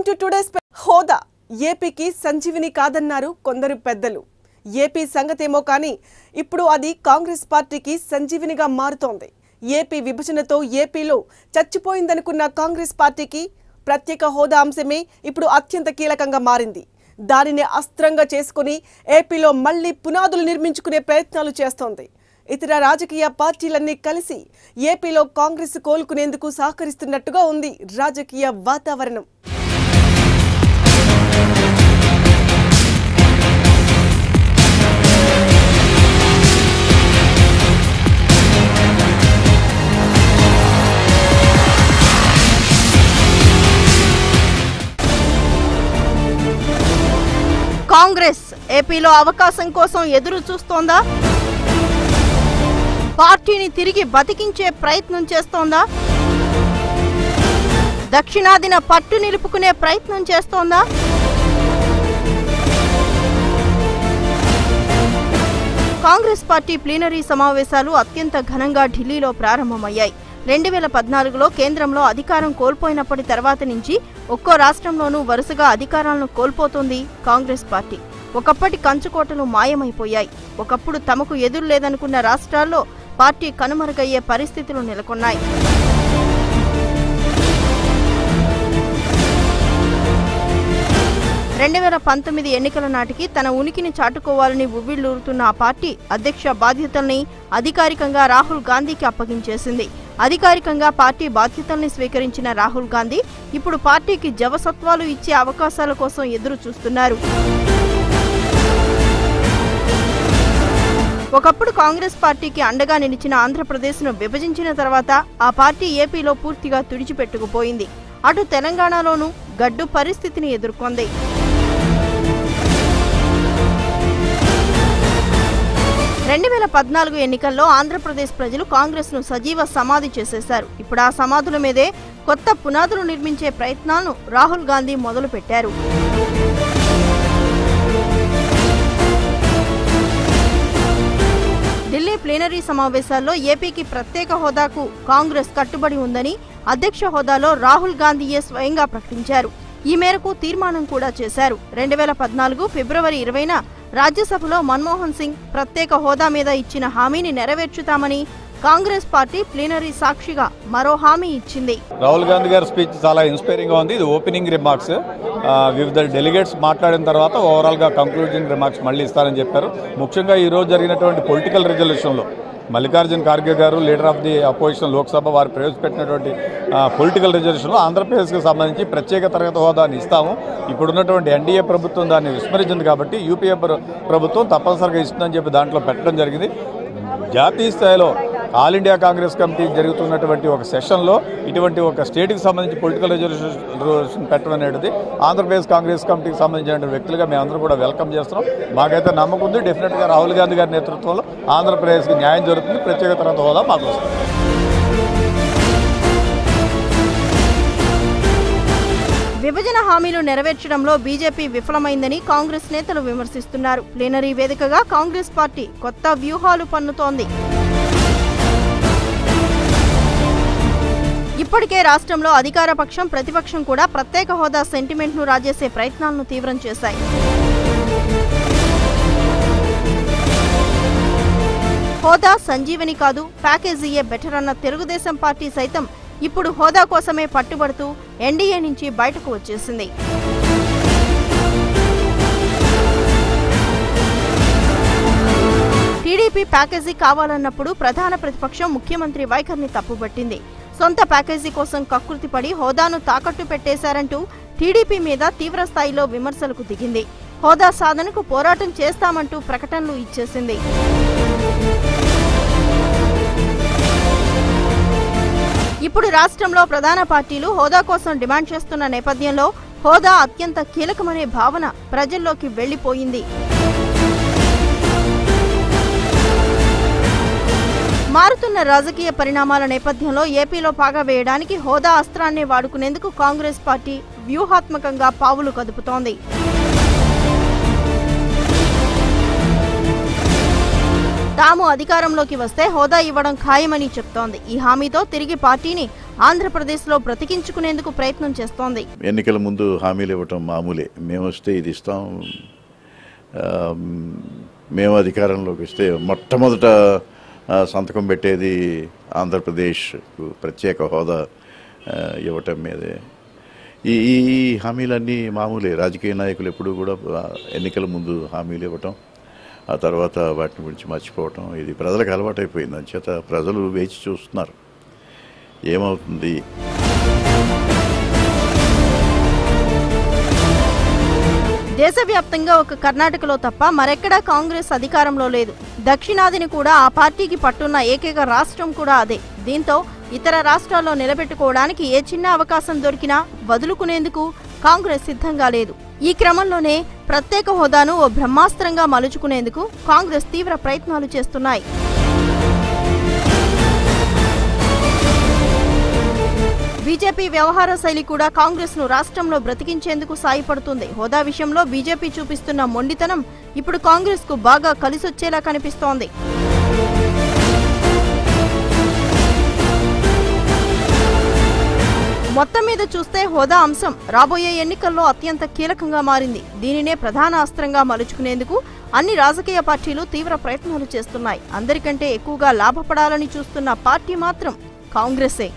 Welcome to today's హోదా ఏపీకి సంజీవిని కాదన్నారు కొందరు పెద్దలు. ఏపీ సంగతేమో కానీ ఇప్పుడు అది కాంగ్రెస్ పార్టీకి సంజీవినిగా మారుతోంది. ఏపీ విభజనతో ఏపీలో చచ్చిపోయిందనుకున్న కాంగ్రెస్ పార్టీకి ప్రత్యేక హోదా అంశమే ఇప్పుడు అత్యంత కీలకంగా మారింది. దానిని అస్త్రంగా చేసుకుని ఏపీలో మళ్లీ పునాదులు నిర్మించుకునే ప్రయత్నాలు చేస్తోంది. ఇతర రాజకీయ పార్టీలన్నీ కలిసి ఏపీలో కాంగ్రెస్ కోలుకునేందుకు సహకరిస్తున్నట్టుగా ఉంది రాజకీయ వాతావరణం. కాంగ్రెస్ ఏపీలో అవకాశం కోసం ఎదురు చూస్తోందా? పార్టీని తిరిగి బతికించే ప్రయత్నం చేస్తోందా? దక్షిణాదిన పట్టు నిలుపుకునే ప్రయత్నం చేస్తోందా? కాంగ్రెస్ పార్టీ ప్లీనరీ సమావేశాలు అత్యంత ఘనంగా ఢిల్లీలో ప్రారంభమయ్యాయి. 2014లో కేంద్రంలో అధికారం కోల్పోయినప్పటి తర్వాత నుంచి ఒక్కో రాష్ట్రంలోనూ వరుసగా అధికారాలను కోల్పోతోంది కాంగ్రెస్ పార్టీ. ఒకప్పటి కంచుకోటలు మాయమైపోయాయి. ఒకప్పుడు తమకు ఎదురు లేదనుకున్న రాష్ట్రాల్లో పార్టీ కనుమరుగయ్యే పరిస్థితులు నెలకొన్నాయి. ఎన్నికల నాటికి తన ఉనికిని చాటుకోవాలని ఉవ్విళ్లూరుతున్న ఆ పార్టీ అధ్యక్ష బాధ్యతల్ని అధికారికంగా రాహుల్ గాంధీకి అప్పగించేసింది. అధికారికంగా పార్టీ బాధ్యతల్ని స్వీకరించిన రాహుల్ గాంధీ ఇప్పుడు పార్టీకి జవసత్వాలు ఇచ్చే అవకాశాల కోసం ఎదురు చూస్తున్నారు. ఒకప్పుడు కాంగ్రెస్ పార్టీకి అండగా నిలిచిన ఆంధ్రప్రదేశ్ను విభజించిన తర్వాత ఆ పార్టీ ఏపీలో పూర్తిగా తుడిచిపెట్టుకుపోయింది. అటు తెలంగాణలోనూ గడ్డు పరిస్థితిని ఎదుర్కొంది. ఎన్నికల్లో ఆంధ్రప్రదేశ్ ప్రజలు కాంగ్రెస్ ను సజీవ సమాధి చేసేశారు. ఇప్పుడు ఆ సమాధుల మీదే కొత్త పునాదులు నిర్మించే ప్రయత్నాలను రాహుల్ గాంధీ మొదలుపెట్టారు. ఢిల్లీ ప్లీనరీ సమావేశాల్లో ఏపీకి ప్రత్యేక హోదాకు కాంగ్రెస్ కట్టుబడి ఉందని అధ్యక్ష హోదాలో రాహుల్ గాంధీయే స్వయంగా ప్రకటించారు. ఈ మేరకు తీర్మానం కూడా చేశారు. 2014 ఫిబ్రవరి 20న రాజ్యసభలో మన్మోహన్ సింగ్ ప్రత్యేక హోదా మీద ఇచ్చిన హామీని నెరవేర్చుతామని కాంగ్రెస్ పార్టీ ప్లీనరీ సాక్షిగా మరో హామీ ఇచ్చింది. రాహుల్ గాంధీ గారి స్పీచ్ చాలా ఇన్స్పైరింగ్ గా ఉంది. ఇది ఓపెనింగ్ రిమార్క్స్. వివిధ డెలిగేట్స్ మాట్లాడిన తర్వాత ఓవరాల్ గా కంక్లూజింగ్ రిమార్క్స్ మళ్ళీ ఇస్తారని చెప్పారు. ముఖ్యంగా ఈ రోజు జరిగినటువంటి పొలిటికల్ రిజల్యూషన్ లో మల్లికార్జున్ ఖార్గే గారు leader of the opposition Lok Sabha వారు ప్రవేశపెట్టినటువంటి పొలిటికల్ రిజల్యూషన్లో ఆంధ్రప్రదేశ్కి సంబంధించి ప్రత్యేక తరగతి హోదాని ఇస్తాము. ఇప్పుడున్నటువంటి ఎన్డీఏ ప్రభుత్వం దాన్ని విస్మరించింది కాబట్టి యూపీఏ ప్రభుత్వం తప్పనిసరిగా ఇస్తుందని చెప్పి దాంట్లో పెట్టడం జరిగింది. జాతీయ స్థాయిలో ఆల్ ఇండియా కాంగ్రెస్ కమిటీ జరుగుతున్నటువంటి ఒక సెషన్లో ఇటువంటి ఒక స్టేట్కి సంబంధించి పొలిటికల్ రిజల్యూషన్ పెట్టడం అనేది ఆంధ్రప్రదేశ్ కాంగ్రెస్ కమిటీకి సంబంధించిన వ్యక్తులుగా మేమందరం కూడా వెల్కమ్ చేస్తున్నాం. మాకైతే నమ్మకం ఉంది. డెఫినెట్గా రాహుల్ గాంధీ గారి నేతృత్వంలో ఆంధ్రప్రదేశ్కి న్యాయం జరుగుతుంది. ప్రత్యేక తరగతి హోదా మాకు వస్తుంది. విభజన హామీలు నెరవేర్చడంలో బీజేపీ విఫలమైందని కాంగ్రెస్ నేతలు విమర్శిస్తున్నారు. ప్లీనరీ వేదికగా కాంగ్రెస్ పార్టీ కొత్త వ్యూహాలు పన్నుతోంది. ఇప్పటికే రాష్ట్రంలో అధికార పక్షం ప్రతిపక్షం కూడా ప్రత్యేక హోదా సెంటిమెంట్ ను రాజేసే ప్రయత్నాలను తీవ్రం చేశాయి. హోదా సంజీవని కాదు, ప్యాకేజీయే బెటర్ అన్న తెలుగుదేశం పార్టీ సైతం ఇప్పుడు హోదా కోసమే పట్టుబడుతూ ఎన్డీఏ నుంచి బయటకు వచ్చేసింది. టీడీపీ ప్యాకేజీ కావాలన్నప్పుడు ప్రధాన ప్రతిపక్షం ముఖ్యమంత్రి వైఖరిని తప్పుబట్టింది. సొంత ప్యాకేజీ కోసం కకృతిపడి హోదాను తాకట్టు పెట్టేశారంటూ టీడీపీ మీద తీవ్ర స్థాయిలో విమర్శలకు దిగింది. హోదా సాధనకు పోరాటం చేస్తామంటూ ప్రకటనలు ఇచ్చేసింది. ఇప్పుడు రాష్ట్రంలో ప్రధాన పార్టీలు హోదా కోసం డిమాండ్ చేస్తున్న నేపథ్యంలో హోదా అత్యంత కీలకమనే భావన ప్రజల్లోకి వెళ్లిపోయింది. మారుతున్న రాజకీయ పరిణామాల నేపథ్యంలో ఏపీలో పాగా వేయడానికి హోదా అస్త్రాన్ని వాడుకునేందుకు కాంగ్రెస్ పార్టీ వ్యూహాత్మకంగా పావులు కదుపుతోంది. తాము అధికారంలోకి వస్తే హోదా ఇవ్వడం ఖాయమని చెప్తోంది. ఈ హామీతో తిరిగి పార్టీని ఆంధ్రప్రదేశ్లో బ్రతికించుకునేందుకు ప్రయత్నం చేస్తోంది. ఎన్నికల ముందు హామీలు ఇవ్వటం మామూలే. మేము వస్తే ఇది ఇస్తాం, మేము అధికారంలోకి వస్తే మొట్టమొదట సంతకం పెట్టేది ఆంధ్రప్రదేశ్కు ప్రత్యేక హోదా ఇవ్వటం మీదే. ఈ హామీలన్నీ మామూలే. రాజకీయ నాయకులు ఎప్పుడూ కూడా ఎన్నికల ముందు హామీలు ఇవ్వటం, ఆ తర్వాత వాటిని గురించి మర్చిపోవటం, ఇది ప్రజలకు అలవాటైపోయింది. అంచేత ప్రజలు వేచి చూస్తున్నారు ఏమవుతుంది. దేశవ్యాప్తంగా ఒక కర్ణాటకలో తప్ప మరెక్కడా కాంగ్రెస్ అధికారంలో లేదు. దక్షిణాదిని కూడా ఆ పార్టీకి పట్టున్న ఏకైక రాష్ట్రం కూడా అదే. దీంతో ఇతర రాష్ట్రాల్లో నిలబెట్టుకోవడానికి ఏ చిన్న అవకాశం దొరికినా వదులుకునేందుకు కాంగ్రెస్ సిద్ధంగా లేదు. ఈ క్రమంలోనే ప్రత్యేక హోదాను ఓ బ్రహ్మాస్త్రంగా మలుచుకునేందుకు కాంగ్రెస్ తీవ్ర ప్రయత్నాలు చేస్తున్నాయి. బీజేపీ వ్యవహార శైలి కూడా కాంగ్రెస్ ను రాష్ట్రంలో బ్రతికించేందుకు సాయపడుతుంది. హోదా విషయంలో బీజేపీ చూపిస్తున్న మొండితనం ఇప్పుడు కాంగ్రెస్ కు బాగా కలిసొచ్చేలా కనిపిస్తోంది. మొత్తం మీద చూస్తే హోదా అంశం రాబోయే ఎన్నికల్లో అత్యంత కీలకంగా మారింది. దీనినే ప్రధాన అస్త్రంగా మలుచుకునేందుకు అన్ని రాజకీయ పార్టీలు తీవ్ర ప్రయత్నాలు చేస్తున్నాయి. అందరికంటే ఎక్కువగా లాభపడాలని చూస్తున్న పార్టీ మాత్రం కాంగ్రెసే.